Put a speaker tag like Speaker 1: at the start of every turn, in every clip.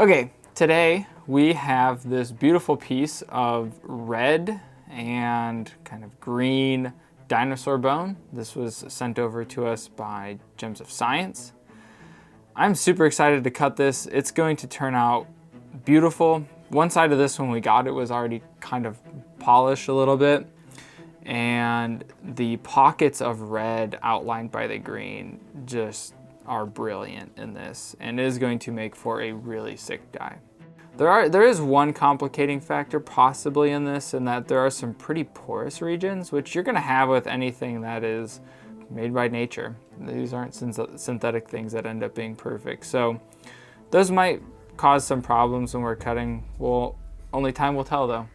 Speaker 1: Okay, today we have this beautiful piece of red and kind of green dinosaur bone. This was sent over to us by Gems of Science. I'm super excited to cut this. It's going to turn out beautiful. One side of this, when we got it, was already kind of polished a little bit, and the pockets of red outlined by the green just are brilliant in this, and it is going to make for a really sick die. There is one complicating factor possibly in this, in that there are some pretty porous regions, which you're going to have with anything that is made by nature. These aren't synthetic things that end up being perfect. So those might cause some problems when we're cutting. Well, only time will tell though.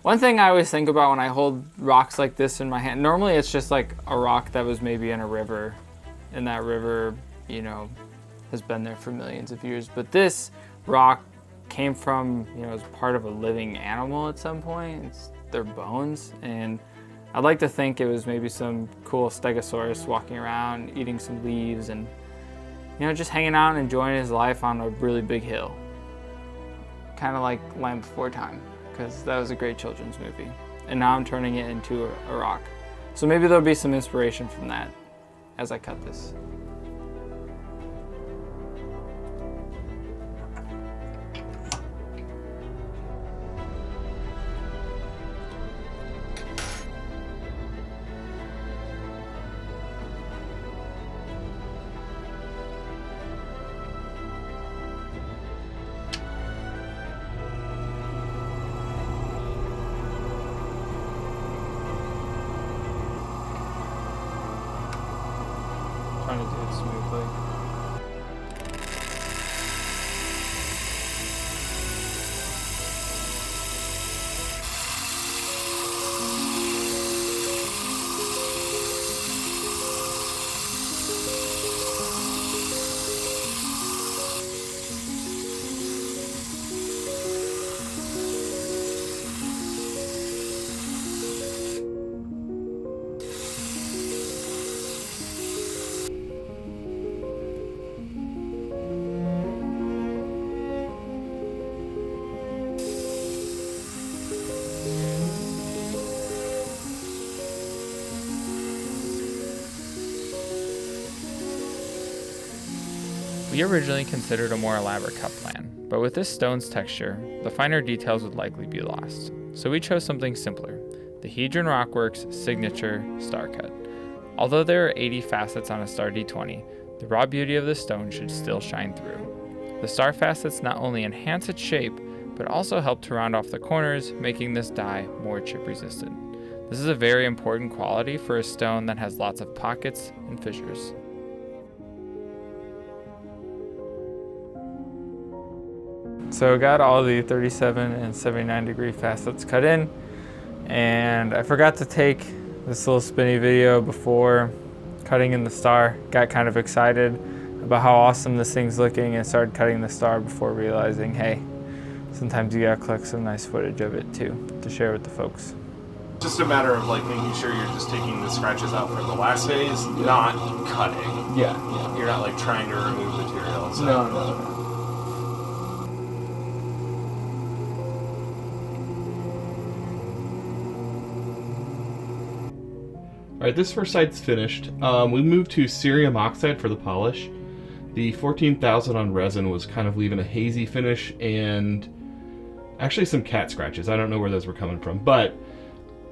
Speaker 1: One thing I always think about when I hold rocks like this in my hand, normally it's just like a rock that was maybe in a river, and that river, you know, has been there for millions of years. But this rock came from, you know, as part of a living animal at some point. It's their bones, and I'd like to think it was maybe some cool stegosaurus walking around, eating some leaves, and, you know, just hanging out and enjoying his life on a really big hill. Kind of like Land Before Time, because that was a great children's movie. And now I'm turning it into a rock. So maybe there'll be some inspiration from that as I cut this. Trying to do it smoothly. We originally considered a more elaborate cut plan, but with this stone's texture, the finer details would likely be lost. So we chose something simpler, the Hedron Rockworks signature star cut. Although there are 80 facets on a star D20, the raw beauty of the stone should still shine through. The star facets not only enhance its shape, but also help to round off the corners, making this die more chip resistant. This is a very important quality for a stone that has lots of pockets and fissures. So I got all the 37 and 79 degree facets cut in, and I forgot to take this little spinny video before cutting in the star. Got kind of excited about how awesome this thing's looking and started cutting the star before realizing, hey, sometimes you gotta collect some nice footage of it too to share with the folks.
Speaker 2: Just a matter of like making sure you're just taking the scratches out for the last phase, not cutting.
Speaker 1: Yeah.
Speaker 2: You're not like trying to remove material. So.
Speaker 1: No.
Speaker 3: Alright, this first side's finished. We moved to cerium oxide for the polish. The 14,000 on resin was kind of leaving a hazy finish and actually some cat scratches. I don't know where those were coming from, but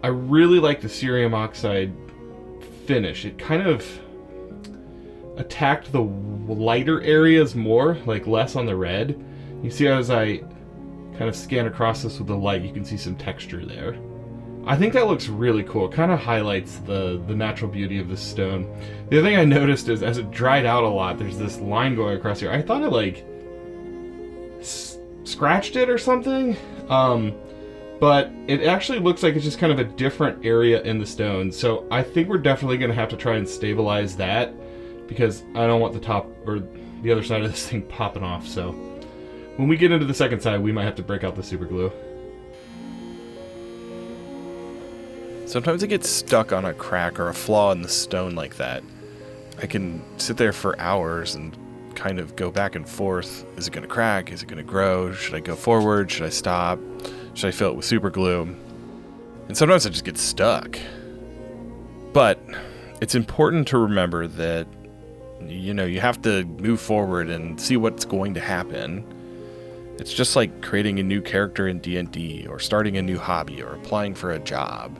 Speaker 3: I really like the cerium oxide finish. It kind of attacked the lighter areas more, like less on the red. You see as I kind of scan across this with the light, you can see some texture there. I think that looks really cool. It kind of highlights the natural beauty of this stone. The other thing I noticed is as it dried out a lot, there's this line going across here. I thought it like scratched it or something, but it actually looks like it's just kind of a different area in the stone. So I think we're definitely going to have to try and stabilize that, because I don't want the top or the other side of this thing popping off. So when we get into the second side, we might have to break out the super glue.
Speaker 4: Sometimes it gets stuck on a crack or a flaw in the stone like that. I can sit there for hours and kind of go back and forth. Is it going to crack? Is it going to grow? Should I go forward? Should I stop? Should I fill it with super glue? And sometimes I just get stuck. But it's important to remember that, you know, you have to move forward and see what's going to happen. It's just like creating a new character in D&D, or starting a new hobby, or applying for a job.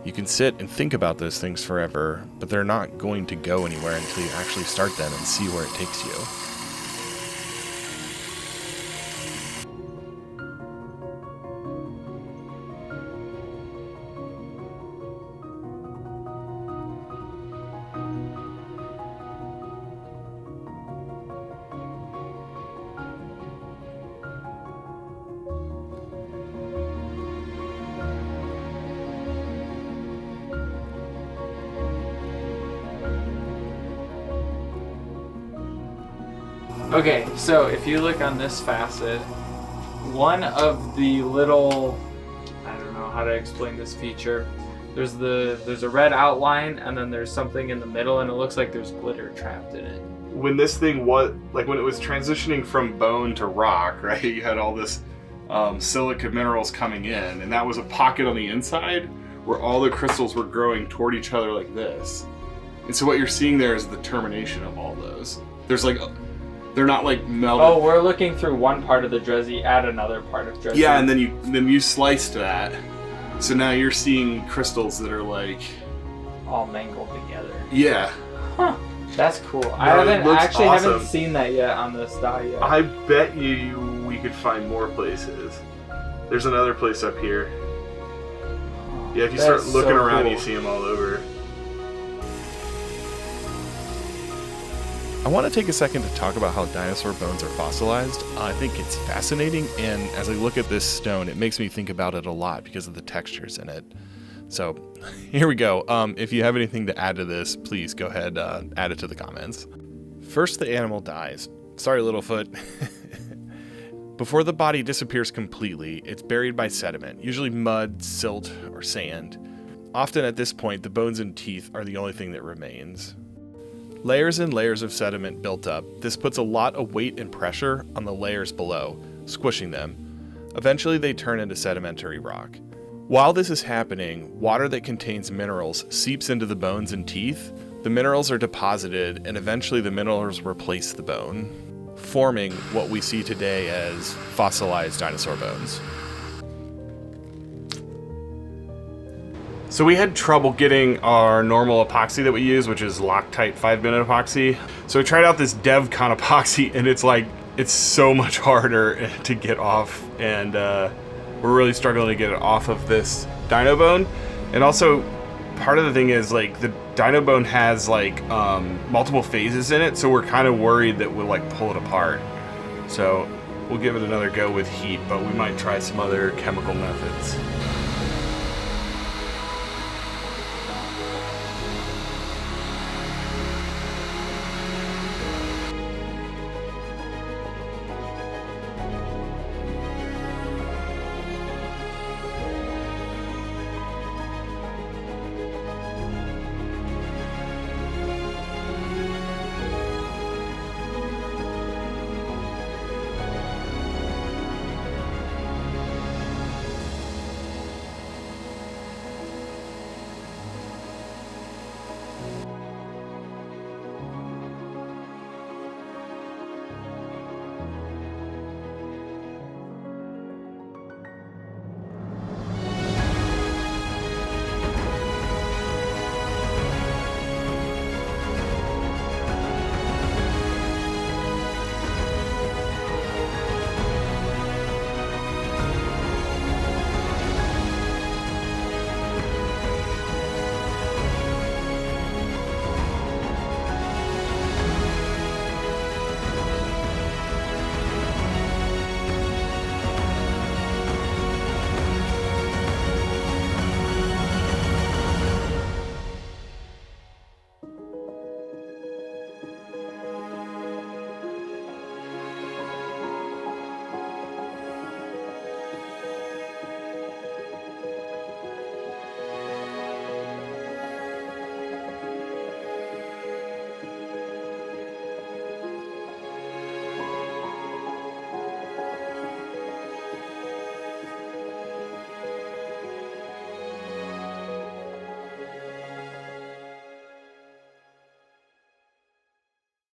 Speaker 4: You can sit and think about those things forever, but they're not going to go anywhere until you actually start them and see where it takes you.
Speaker 1: Okay, so if you look on this facet, one of the little, I don't know how to explain this feature. There's a red outline, and then there's something in the middle, and it looks like there's glitter trapped in it.
Speaker 2: When this thing was, like when it was transitioning from bone to rock, right? You had all this silica minerals coming in, and that was a pocket on the inside where all the crystals were growing toward each other like this. And so what you're seeing there is the termination of all those. There's like, they're not like melted.
Speaker 1: Oh, we're looking through one part of the Dresy at another part of Dresy.
Speaker 2: Yeah, and then you sliced that. So now you're seeing crystals that are like
Speaker 1: all mangled together.
Speaker 2: Yeah.
Speaker 1: Huh. That's cool.
Speaker 2: No,
Speaker 1: I haven't
Speaker 2: awesome.
Speaker 1: haven't seen that yet on this die yet.
Speaker 2: I bet we could find more places. There's another place up here. Yeah, if you start looking around,
Speaker 1: cool.
Speaker 2: you see them all over.
Speaker 4: I want to take a second to talk about how dinosaur bones are fossilized. I think it's fascinating, and as I look at this stone, it makes me think about it a lot because of the textures in it. So here we go. If you have anything to add to this, please go ahead, add it to the comments. First, the animal dies. Sorry, Littlefoot. Before the body disappears completely, it's buried by sediment, usually mud, silt, or sand. Often at this point, the bones and teeth are the only thing that remains. Layers and layers of sediment built up. This puts a lot of weight and pressure on the layers below, squishing them. Eventually, they turn into sedimentary rock. While this is happening, water that contains minerals seeps into the bones and teeth. The minerals are deposited, and eventually the minerals replace the bone, forming what we see today as fossilized dinosaur bones.
Speaker 2: So we had trouble getting our normal epoxy that we use, which is Loctite 5-minute epoxy. So we tried out this DevCon epoxy, and it's so much harder to get off, and we're really struggling to get it off of this dino bone. And also, part of the thing is like the dino bone has like multiple phases in it, so we're kind of worried that we'll like pull it apart. So we'll give it another go with heat, but we might try some other chemical methods.